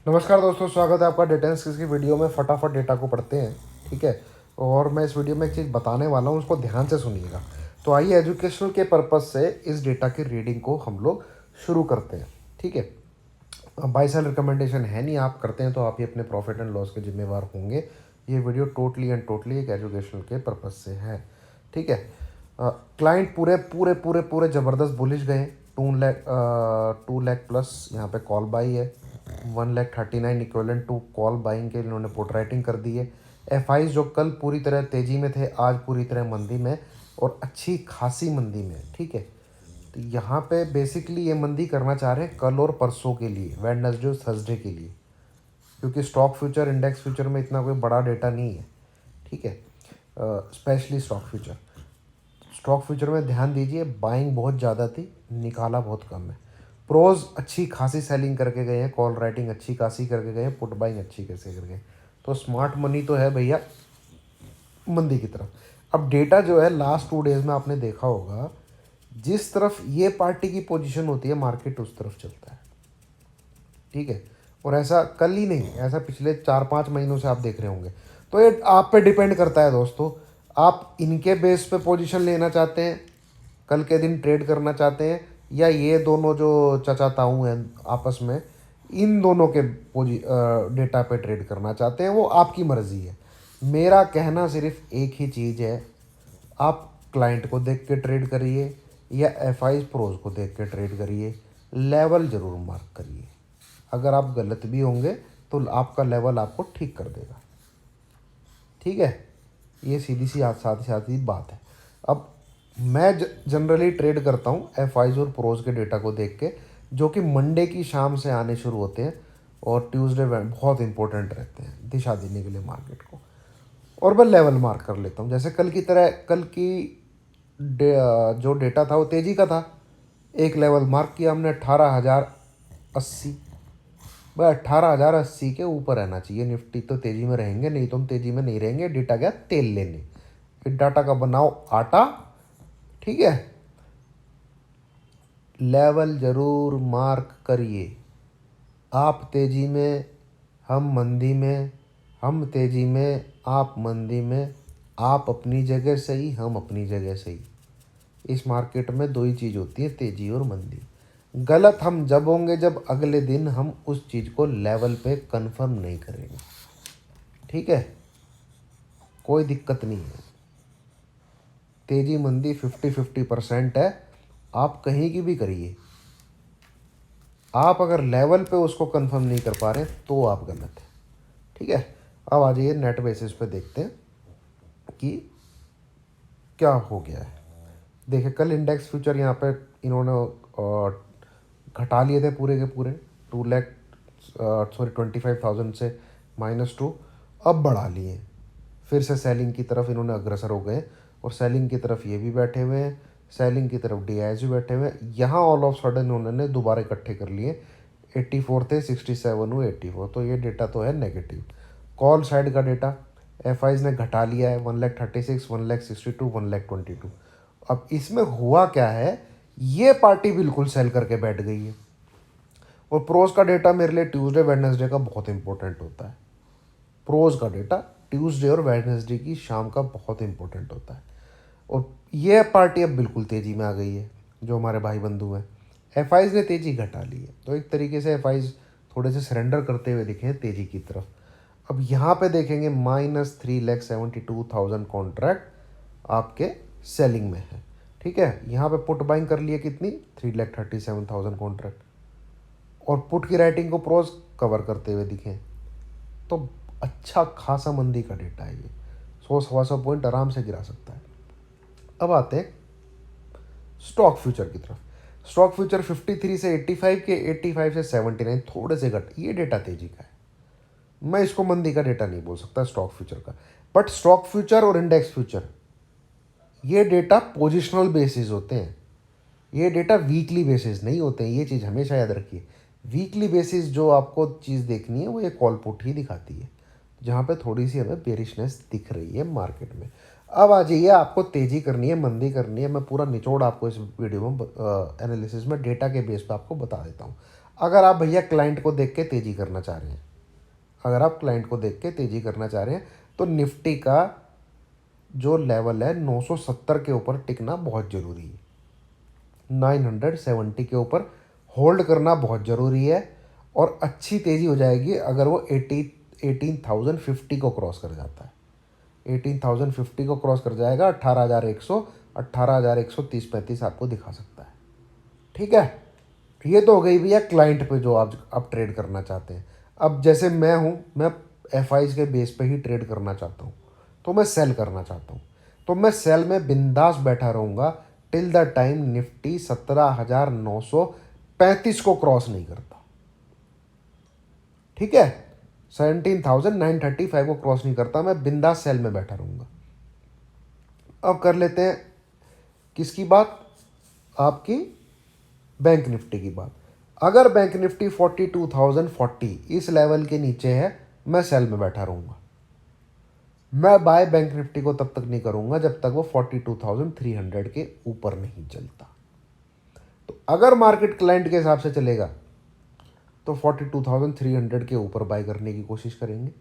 नमस्कार दोस्तों, स्वागत है आपका डेटा एनालिसिस की वीडियो में। फटाफट डेटा को पढ़ते हैं, ठीक है। और मैं इस वीडियो में एक चीज़ बताने वाला हूँ, उसको ध्यान से सुनिएगा। तो आइए एजुकेशनल के पर्पज़ से इस डेटा की रीडिंग को हम लोग शुरू करते हैं, ठीक है। बाई सेल रिकमेंडेशन है नहीं, आप करते हैं तो आप ही अपने प्रॉफिट एंड लॉस के जिम्मेवार होंगे। ये वीडियो टोटली एंड टोटली एक एजुकेशनल के पर्पज़ से है, ठीक है। क्लाइंट पूरे पूरे पूरे पूरे ज़बरदस्त बुलिश गए। 2 लाख प्लस यहाँ पे कॉल बाई है। 1,39,000 इक्वलेंट टू कॉल बाइंग के इन्होंने पुट राइटिंग कर दी है। एफआईज जो कल पूरी तरह तेज़ी में थे, आज पूरी तरह मंदी में और अच्छी खासी मंदी में, ठीक है। तो यहाँ पे बेसिकली ये मंदी करना चाह रहे हैं कल और परसों के लिए, वेडनेसडे और थर्सडे के लिए, क्योंकि स्टॉक फ्यूचर इंडेक्स फ्यूचर में इतना कोई बड़ा डेटा नहीं है, ठीक है। स्पेशली स्टॉक फ्यूचर में ध्यान दीजिए, बाइंग बहुत ज़्यादा थी, निकाला बहुत कम है। प्रोज अच्छी खासी सेलिंग करके गए हैं, कॉल राइटिंग अच्छी खासी करके गए हैं, पुट बाइंग अच्छी कैसे कर गए। तो स्मार्ट मनी तो है भैया मंदी की तरफ। अब डेटा जो है लास्ट 2 डेज में आपने देखा होगा, जिस तरफ ये पार्टी की पोजीशन होती है मार्केट उस तरफ चलता है, ठीक है। और ऐसा कल ही नहीं, ऐसा पिछले 4-5 महीनों से आप देख रहे होंगे। तो ये आप पे डिपेंड करता है दोस्तों, आप इनके बेस पे पोजीशन लेना चाहते हैं, कल के दिन ट्रेड करना चाहते हैं, या ये दोनों जो चचा ताऊ हैं आपस में, इन दोनों के डेटा पे ट्रेड करना चाहते हैं, वो आपकी मर्ज़ी है। मेरा कहना सिर्फ एक ही चीज़ है, आप क्लाइंट को देख के ट्रेड करिए या एफआई प्रोज को देख के ट्रेड करिए, लेवल ज़रूर मार्क करिए। अगर आप गलत भी होंगे तो आपका लेवल आपको ठीक कर देगा, ठीक है। ये सीधी सी सादी सादी बात है। अब मैं जनरली ट्रेड करता हूँ एफआईज और प्रोज के डेटा को देख के, जो कि मंडे की शाम से आने शुरू होते हैं और ट्यूसडे बहुत इंपॉर्टेंट रहते हैं दिशा देने के लिए मार्केट को। और मैं लेवल मार्क कर लेता हूँ, जैसे कल की तरह। कल की जो डेटा था वो तेज़ी का था, एक लेवल मार्क किया हमने 18,080। भाई 18,080 के ऊपर रहना चाहिए निफ्टी, तो तेज़ी में रहेंगे, नहीं तो हम तेज़ी में नहीं रहेंगे। डेटा गया तेल लेने, फिर डाटा का बनाओ आटा, ठीक है। लेवल ज़रूर मार्क करिए। आप तेज़ी में, हम मंदी में, हम तेज़ी में, आप मंदी में, आप अपनी जगह सही, हम अपनी जगह सही। इस मार्केट में दो ही चीज़ होती है, तेज़ी और मंदी। गलत हम जब होंगे जब अगले दिन हम उस चीज़ को लेवल पे कंफर्म नहीं करेंगे, ठीक है। कोई दिक्कत नहीं है, तेज़ी मंदी 50-50% है, आप कहीं की भी करिए। आप अगर लेवल पे उसको कंफर्म नहीं कर पा रहे तो आप गलत है, ठीक है। अब आ जाइए नेट बेसिस पे देखते हैं कि क्या हो गया है। देखिए कल इंडेक्स फ्यूचर यहाँ पे इन्होंने घटा लिए थे पूरे के पूरे 25,000 से -2, अब बढ़ा लिए। फिर से सेलिंग की तरफ इन्होंने अग्रसर हो गए और सेलिंग की तरफ ये भी बैठे हुए हैं, सेलिंग की तरफ डीआईएस भी बैठे हुए हैं। यहाँ ऑल ऑफ सडन उन्होंने दोबारा इकट्ठे कर लिए, 84 थे, 67 हुए, 84। तो ये डेटा तो है नेगेटिव। कॉल साइड का डेटा एफआईज ने घटा लिया है, 1,36,000, 1,62,000, 1,22,000। अब इसमें हुआ क्या है, ये पार्टी बिल्कुल सेल करके बैठ गई है। और प्रोज का डेटा मेरे लिए ट्यूसडे वेडनेसडे का बहुत इंपॉर्टेंट होता है। प्रोज का डेटा ट्यूसडे और वेडनेसडे की शाम का बहुत इंपॉर्टेंट होता है। और ये पार्टी अब बिल्कुल तेज़ी में आ गई है, जो हमारे भाई बंधु हैं। एफआईज ने तेज़ी घटा ली है, तो एक तरीके से एफआईज थोड़े से सरेंडर करते हुए दिखे हैं तेज़ी की तरफ। अब यहाँ पे देखेंगे -3,72,000 कॉन्ट्रैक्ट आपके सेलिंग में है, ठीक है। यहाँ पे पुट बाइंग कर लिए कितनी, 3,37,000 कॉन्ट्रैक्ट, और पुट की राइटिंग को प्रोज कवर करते हुए दिखे। तो अच्छा खासा मंदी का डेटा है ये, 100-125 पॉइंट आराम से गिरा सकता है। अब आते हैं स्टॉक फ्यूचर की तरफ। स्टॉक फ्यूचर 53 से 85 के, 85 से 79 थोड़े से घट, ये डेटा तेजी का है। मैं इसको मंदी का डेटा नहीं बोल सकता स्टॉक फ्यूचर का। बट स्टॉक फ्यूचर और इंडेक्स फ्यूचर, ये डेटा पोजिशनल बेसिस होते हैं, ये डेटा वीकली बेसिस नहीं होते हैं। ये चीज़ हमेशा याद रखिए, वीकली बेसिस जो आपको चीज़ देखनी है वो ये कॉल पुट ही दिखाती है, जहाँ पे थोड़ी सी हमें बेरिशनेस दिख रही है मार्केट में। अब आ जाइए, आपको तेज़ी करनी है, मंदी करनी है, मैं पूरा निचोड़ आपको इस वीडियो में एनालिसिस में डेटा के बेस पे आपको बता देता हूँ। अगर आप भैया क्लाइंट को देख के तेज़ी करना चाह रहे हैं, अगर आप क्लाइंट को देख के तेज़ी करना चाह रहे हैं तो निफ्टी का जो लेवल है 970 के ऊपर टिकना बहुत ज़रूरी है। 970 के ऊपर होल्ड करना बहुत ज़रूरी है और अच्छी तेज़ी हो जाएगी अगर वो 18,050 को क्रॉस कर जाता है। 18,050 को क्रॉस कर जाएगा 18,100, 18,130-35 आपको दिखा सकता है। ठीक है, ये तो हो गई भैया क्लाइंट पे जो आप ट्रेड करना चाहते हैं। अब जैसे मैं हूँ, मैं एफ के बेस पे ही ट्रेड करना चाहता हूँ, तो मैं सेल करना चाहता हूँ, तो मैं सेल में बिंदास बैठा रहूँगा टिल द टाइम निफ्टी 17,935 को क्रॉस नहीं करता। ठीक है, 17,935 को क्रॉस नहीं करता, मैं बिंदास सेल में बैठा रहूँगा। अब कर लेते हैं किसकी बात, आपकी बैंक निफ्टी की बात। अगर बैंक निफ्टी 42,040 इस लेवल के नीचे है, मैं सेल में बैठा रहूँगा। मैं बाय बैंक निफ्टी को तब तक नहीं करूँगा जब तक वो 42,300 के ऊपर नहीं चलता। तो अगर मार्केट क्लाइंट के हिसाब से चलेगा तो 42,300 के ऊपर बाय करने की कोशिश करेंगे।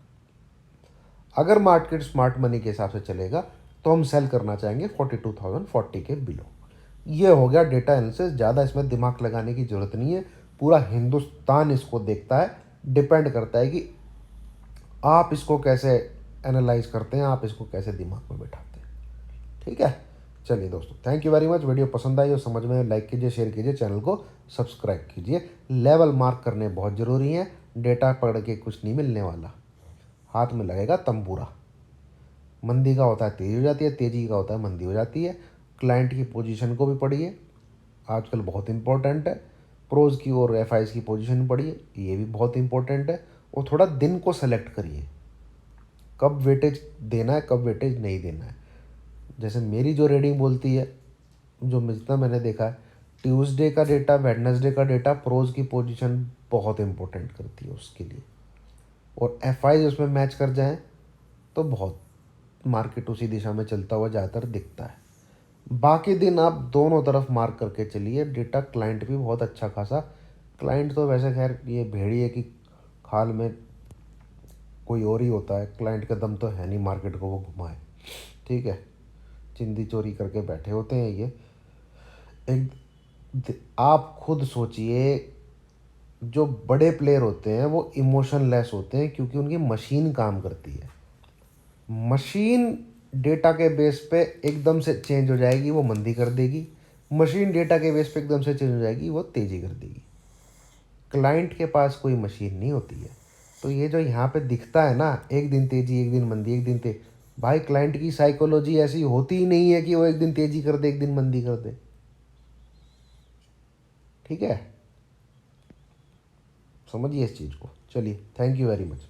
अगर मार्केट स्मार्ट मनी के हिसाब से चलेगा तो हम सेल करना चाहेंगे 42,040 के बिलो। ये हो गया डेटा एनालिसिस, ज़्यादा इसमें दिमाग लगाने की ज़रूरत नहीं है, पूरा हिंदुस्तान इसको देखता है। डिपेंड करता है कि आप इसको कैसे एनालाइज करते हैं, आप इसको कैसे दिमाग में बैठाते हैं। ठीक है, चलिए दोस्तों, thank you very much. Video पसंद आई और समझ में लाइक कीजिए, शेयर कीजिए, चैनल को सब्सक्राइब कीजिए। लेवल मार्क करने बहुत ज़रूरी हैं, डेटा पढ़ के कुछ नहीं मिलने वाला, हाथ में लगेगा तंबूरा। मंदी का होता है तेज़ी हो जाती है, तेज़ी का होता है मंदी हो जाती है। क्लाइंट की पोजीशन को भी पढ़िए, आजकल बहुत इंपॉर्टेंट है। प्रोज की और एफ की पोजीशन पढ़िए, ये भी बहुत इंपॉर्टेंट है। और थोड़ा दिन को सेलेक्ट करिए, कब वेटेज देना है, कब वेटेज नहीं देना है। जैसे मेरी जो रीडिंग बोलती है, जो जितना मैंने देखा है, ट्यूसडे का डेटा, वेडनेसडे का डेटा प्रोज की पोजीशन बहुत इंपॉर्टेंट करती है उसके लिए। और एफ उसमें मैच कर जाएँ तो बहुत मार्केट उसी दिशा में चलता हुआ ज़्यादातर दिखता है। बाकी दिन आप दोनों तरफ मार्क करके चलिए। डेटा क्लाइंट भी बहुत अच्छा खासा, क्लाइंट तो वैसे खैर ये भेड़िए की खाल में कोई और ही होता है, क्लाइंट का दम तो है नहीं मार्केट को वो घुमाए। ठीक है, चिंदी चोरी करके बैठे होते हैं ये। आप खुद सोचिए, जो बड़े प्लेयर होते हैं वो इमोशनलेस होते हैं क्योंकि उनकी मशीन काम करती है। मशीन डेटा के बेस पे एकदम से चेंज हो जाएगी, वो मंदी कर देगी। मशीन डेटा के बेस पे एकदम से चेंज हो जाएगी, वो तेज़ी कर देगी। क्लाइंट के पास कोई मशीन नहीं होती है। तो ये जो यहाँ पे दिखता है ना, एक दिन तेज़ी एक दिन मंदी, एक दिन भाई क्लाइंट की साइकोलॉजी ऐसी होती ही नहीं है कि वो एक दिन तेज़ी कर दे एक दिन मंदी कर दे। ठीक है, समझिए इस चीज़ को। चलिए, थैंक यू वेरी मच।